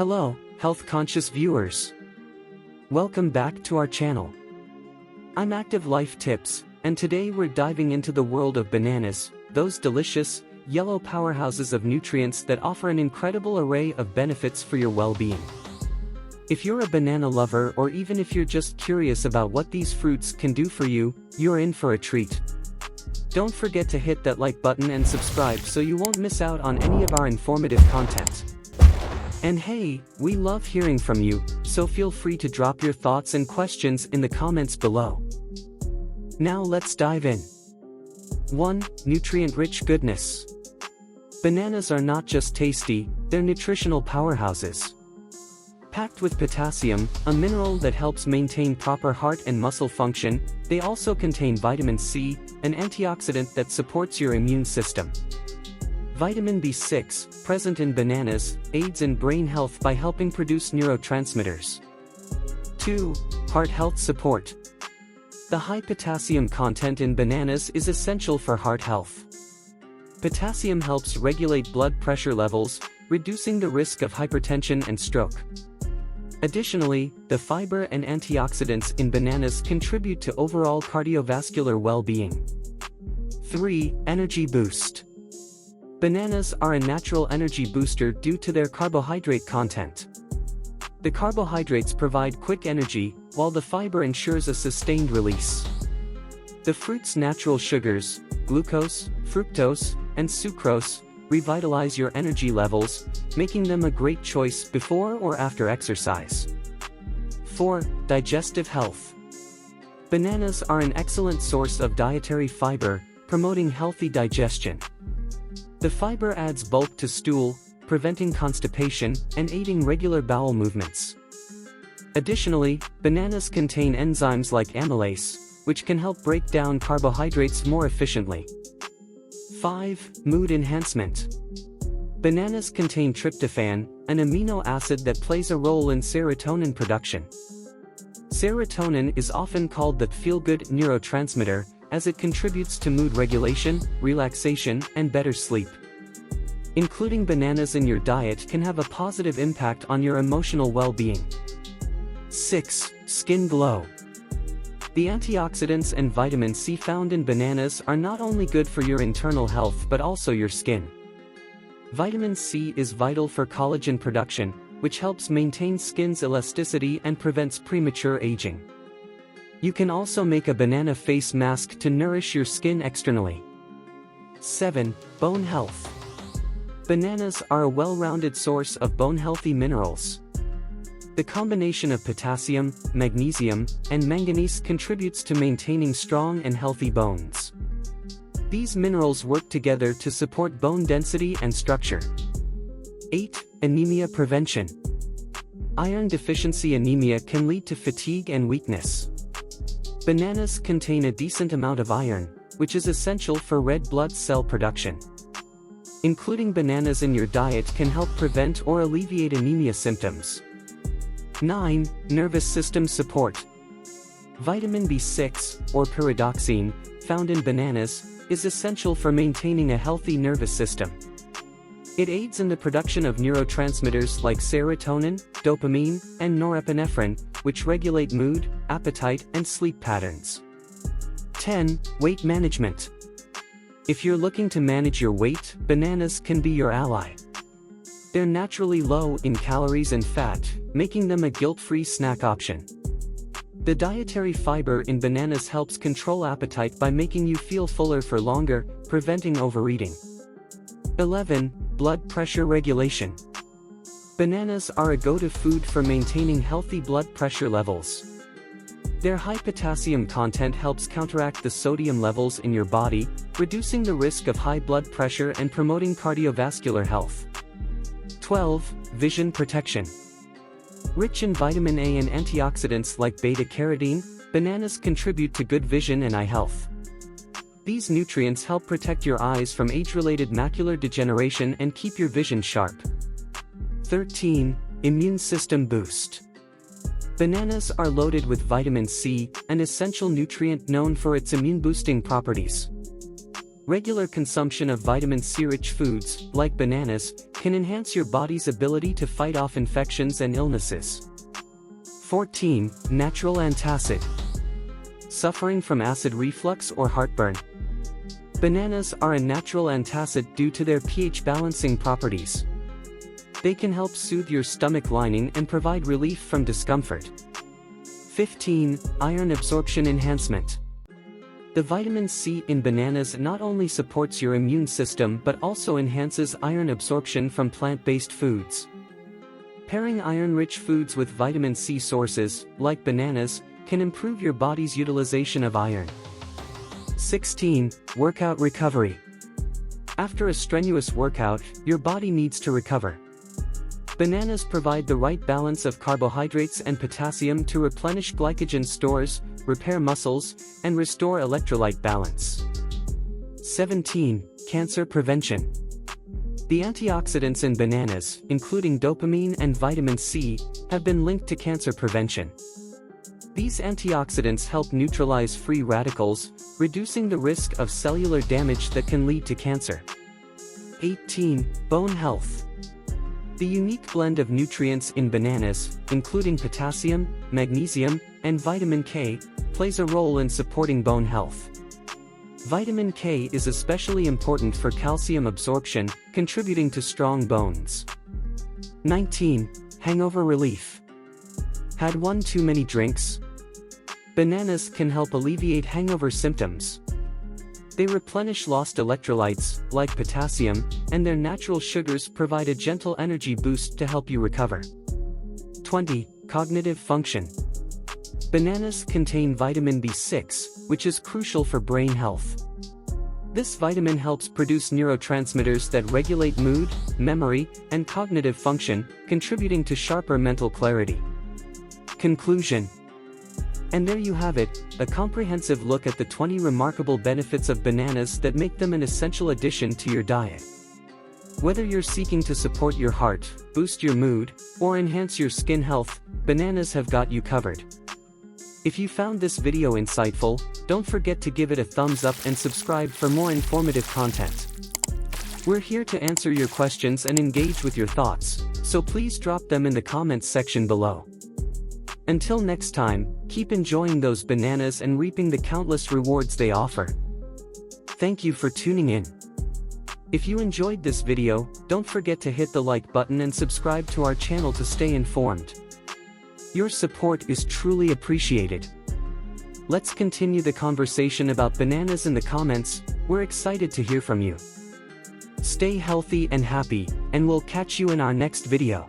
Hello, health-conscious viewers. Welcome back to our channel. I'm Activelifetips, and today we're diving into the world of bananas, those delicious, yellow powerhouses of nutrients that offer an incredible array of benefits for your well-being. If you're a banana lover or even if you're just curious about what these fruits can do for you, you're in for a treat. Don't forget to hit that like button and subscribe so you won't miss out on any of our informative content. And hey, we love hearing from you, so feel free to drop your thoughts and questions in the comments below. Now let's dive in. 1. Nutrient-rich goodness. Bananas are not just tasty, they're nutritional powerhouses. Packed with potassium, a mineral that helps maintain proper heart and muscle function, they also contain vitamin C, an antioxidant that supports your immune system. Vitamin B6, present in bananas, aids in brain health by helping produce neurotransmitters. 2. Heart health support. The high potassium content in bananas is essential for heart health. Potassium helps regulate blood pressure levels, reducing the risk of hypertension and stroke. Additionally, the fiber and antioxidants in bananas contribute to overall cardiovascular well-being. 3. Energy boost. Bananas are a natural energy booster due to their carbohydrate content. The carbohydrates provide quick energy, while the fiber ensures a sustained release. The fruit's natural sugars, glucose, fructose, and sucrose, revitalize your energy levels, making them a great choice before or after exercise. 4. Digestive health. Bananas are an excellent source of dietary fiber, promoting healthy digestion. The fiber adds bulk to stool, preventing constipation and aiding regular bowel movements. Additionally, bananas contain enzymes like amylase, which can help break down carbohydrates more efficiently. 5. Mood enhancement. Bananas contain tryptophan, an amino acid that plays a role in serotonin production. Serotonin is often called the feel-good neurotransmitter, as it contributes to mood regulation, relaxation, and better sleep. Including bananas in your diet can have a positive impact on your emotional well-being. 6. Skin glow. The antioxidants and vitamin C found in bananas are not only good for your internal health but also your skin. Vitamin C is vital for collagen production, which helps maintain skin's elasticity and prevents premature aging. You can also make a banana face mask to nourish your skin externally. 7. Bone health. Bananas are a well-rounded source of bone-healthy minerals. The combination of potassium, magnesium, and manganese contributes to maintaining strong and healthy bones. These minerals work together to support bone density and structure. 8. Anemia prevention. Iron deficiency anemia can lead to fatigue and weakness. Bananas contain a decent amount of iron, which is essential for red blood cell production. Including bananas in your diet can help prevent or alleviate anemia symptoms. 9. Nervous system support. Vitamin B6, or pyridoxine, found in bananas, is essential for maintaining a healthy nervous system. It aids in the production of neurotransmitters like serotonin, dopamine, and norepinephrine, which regulate mood, appetite, and sleep patterns. 10. Weight management. If you're looking to manage your weight, bananas can be your ally. They're naturally low in calories and fat, making them a guilt-free snack option. The dietary fiber in bananas helps control appetite by making you feel fuller for longer, preventing overeating. 11. Blood pressure regulation. Bananas are a go-to food for maintaining healthy blood pressure levels. Their high potassium content helps counteract the sodium levels in your body, reducing the risk of high blood pressure and promoting cardiovascular health. 12. Vision protection. Rich in vitamin A and antioxidants like beta-carotene, bananas contribute to good vision and eye health. These nutrients help protect your eyes from age-related macular degeneration and keep your vision sharp. 13. Immune system boost. Bananas are loaded with vitamin C, an essential nutrient known for its immune-boosting properties. Regular consumption of vitamin C-rich foods, like bananas, can enhance your body's ability to fight off infections and illnesses. 14. Natural antacid. Suffering from acid reflux or heartburn? Bananas are a natural antacid due to their pH balancing properties. They can help soothe your stomach lining and provide relief from discomfort. 15. Iron absorption enhancement. The vitamin C in bananas not only supports your immune system but also enhances iron absorption from plant-based foods. Pairing iron-rich foods with vitamin C sources, like bananas, can improve your body's utilization of iron. 16. Workout recovery. After a strenuous workout, your body needs to recover. Bananas provide the right balance of carbohydrates and potassium to replenish glycogen stores, repair muscles, and restore electrolyte balance. 17. Cancer prevention. The antioxidants in bananas, including dopamine and vitamin C, have been linked to cancer prevention. These antioxidants help neutralize free radicals, reducing the risk of cellular damage that can lead to cancer. 18. Bone health. The unique blend of nutrients in bananas, including potassium, magnesium, and vitamin K, plays a role in supporting bone health. Vitamin K is especially important for calcium absorption, contributing to strong bones. 19. Hangover relief. Had one too many drinks? Bananas can help alleviate hangover symptoms. They replenish lost electrolytes, like potassium, and their natural sugars provide a gentle energy boost to help you recover. 20. Cognitive function. Bananas contain vitamin B6, which is crucial for brain health. This vitamin helps produce neurotransmitters that regulate mood, memory, and cognitive function, contributing to sharper mental clarity. Conclusion. And there you have it, a comprehensive look at the 20 remarkable benefits of bananas that make them an essential addition to your diet. Whether you're seeking to support your heart, boost your mood, or enhance your skin health, bananas have got you covered. If you found this video insightful, don't forget to give it a thumbs up and subscribe for more informative content. We're here to answer your questions and engage with your thoughts, so please drop them in the comments section below. Until next time, keep enjoying those bananas and reaping the countless rewards they offer. Thank you for tuning in. If you enjoyed this video, don't forget to hit the like button and subscribe to our channel to stay informed. Your support is truly appreciated. Let's continue the conversation about bananas in the comments. We're excited to hear from you. Stay healthy and happy, and we'll catch you in our next video.